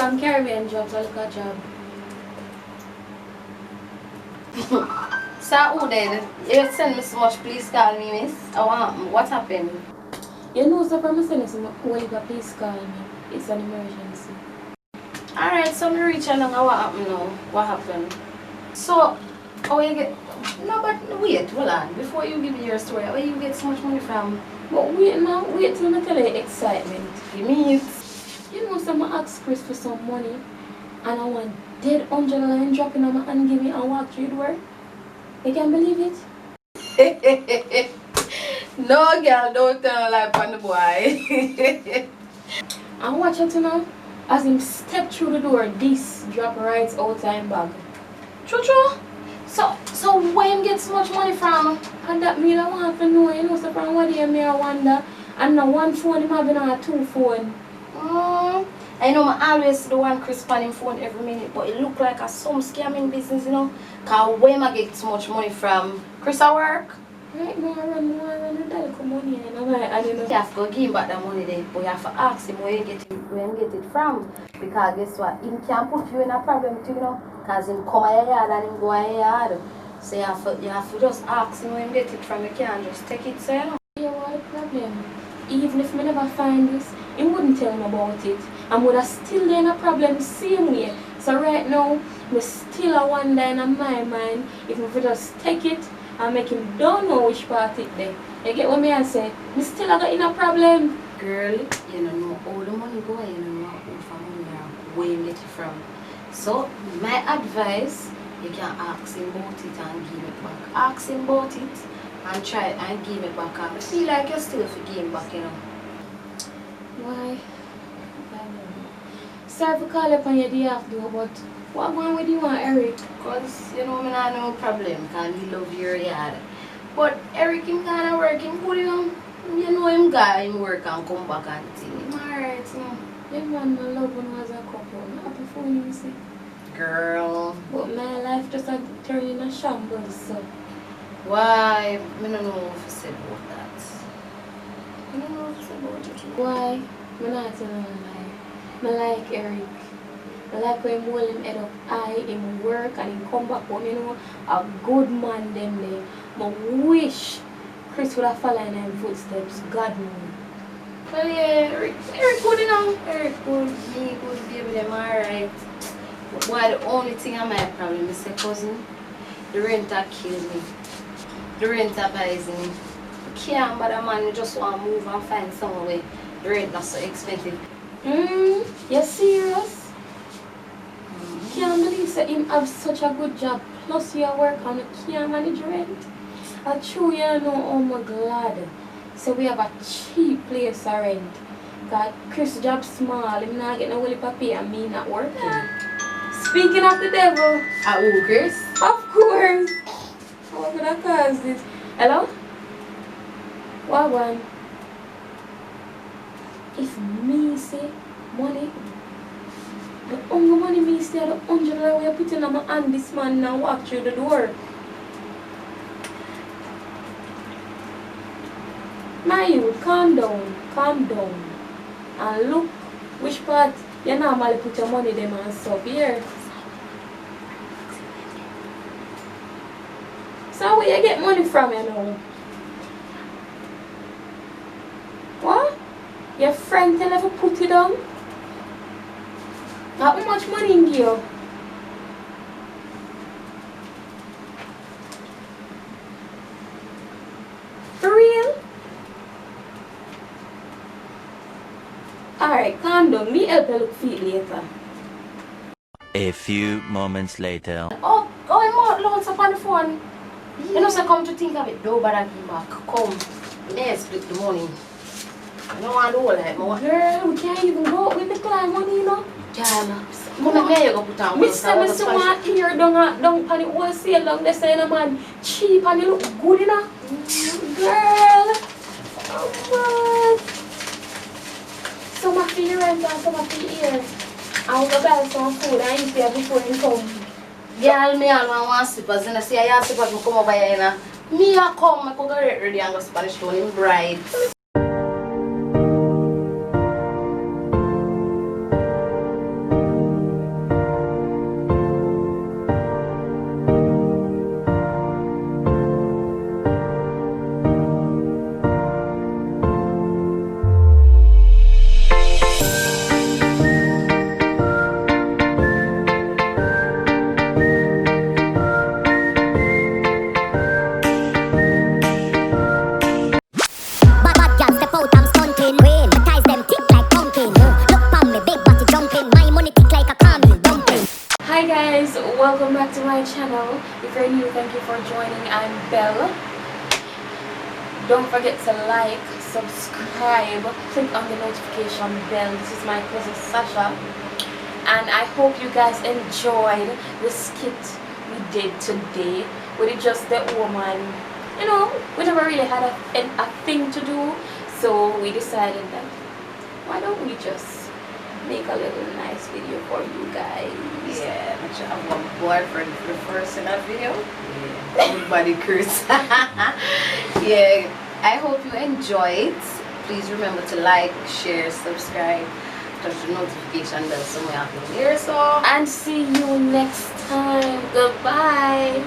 from Caribbean jobs, I look at job. So who then? You send me so much, please call me, miss. What happened? You know, so from sending some well, please call me. It's an emergency. Alright, so me reach along. What happened now? What happened? So, how you get... No, but wait, hold on. Before you give me your story, where you get so much money from? But wait now, wait till I tell you excitement. Give me it. You know, so I asked Chris for some money, and I want dead $100 dropping on my hand, give me and walk through the door. You can believe it? No, girl, don't tell a lie on the boy. And watch out now, as him step through the door, this drop right outside bag. True. So where him get so much money from? And that me I want to know, you know, so from what day me I wonder, and now one phone him having on two phone. I know I always the one Chris on him phone every minute, but it look like a some scamming business, you know. Cause where I get so much money from? Chris at work? Right now I run and that come money and I'm like, I don't know. You have to go give him back that money then, but you have to ask him where you get it from. Because guess what? He can put you in a problem too, you know. Cause him come at your yard and him go at your yard. So you have to just ask him where you get it from. You can't just take it, so you know. Yeah, what the problem? Even if I never find this, he wouldn't tell me about it. And would have still in a problem same way. So right now, I still a wonder in my mind if I could just take it and make him don't know which part it there. You get what I say? I still got in a problem. Girl, you don't know all the money go, you don't know who from where you get it from. So my advice, you can ask him about it and give it back. Ask him about it and try and give it back. I feel like you still forgive him back, you know. Why? Sorry for calling up on your day off though, but what one with you and Eric? Because, you know, I have no problem because he love your yard. But Eric, him kind of work, him good, you know him guy, him work and come back and thing. Him alright, you know. Everyone my love one was a couple. I'm happy for you, see. Girl. But my life just a turn in a shambles, so. Why? I don't know what to say about that. I don't know what to say about it. Why? I'm not telling you a lie. I like Eric. I like when him hold him head up high, him work and him come back home, you know, a good man them there. I wish Chris would have followed in his footsteps, God knows. Well, yeah, Eric good, you know. Eric good, me good, baby, them alright. But why the only thing I my problem is the cousin, the renter kill me. The renter buys me. Can't bother man, you just want to move and find somewhere. The rent not so expensive. You serious? Can't believe that him have such a good job, plus you work and you can't manage rent. I true you know how I'm glad. So we have a cheap place to rent. Cause Chris' job small, him not get no willy papi and me not working. Speaking of the devil. Who, Chris? Of course. How could I cause this? Hello? What one? If me say money, the only money me say the $100 we are putting on my hand this man now walk through the door. My youth, calm down. And look which part you normally put your money them and stuff here. So where you get money from, you know? What? Your friend tell you to put it down? How much money in you? For real? Alright, calm down. Me help you look feet later. A few moments later. Oh, I'm out loads up on the phone. You know, so come to think of it, don't bother give back. Come, let's split the money. I don't want to do all that more. Girl, we can't even go out with the client money, you know? Jana, come here, you go put on. Mr. Want here down on the wholesale down there saying, man, cheap and you look good, you know? Girl, oh man. Some of the rent and some of the ear. I will go buy some food and eat there before you come. Girl, me alone want slippers, and I say I have slippers, I come over here, you know. Me I come, I go get ready and go Spanish town in bride. welcome back to my channel. If you're new, thank you for joining. I'm Belle. Don't forget to like, subscribe, click on the notification bell. This is my cousin Sasha, and I hope you guys enjoyed the skit we did today. We did just the woman, you know, we never really had a thing to do, so we decided that why don't we just make a little nice video for you guys. Yeah, I should have one boyfriend for the first in that video. Yeah, everybody curse. Yeah, I hope you enjoy it. Please remember to like, share, subscribe, touch the notification bell somewhere up in here. So, And see you next time. Goodbye.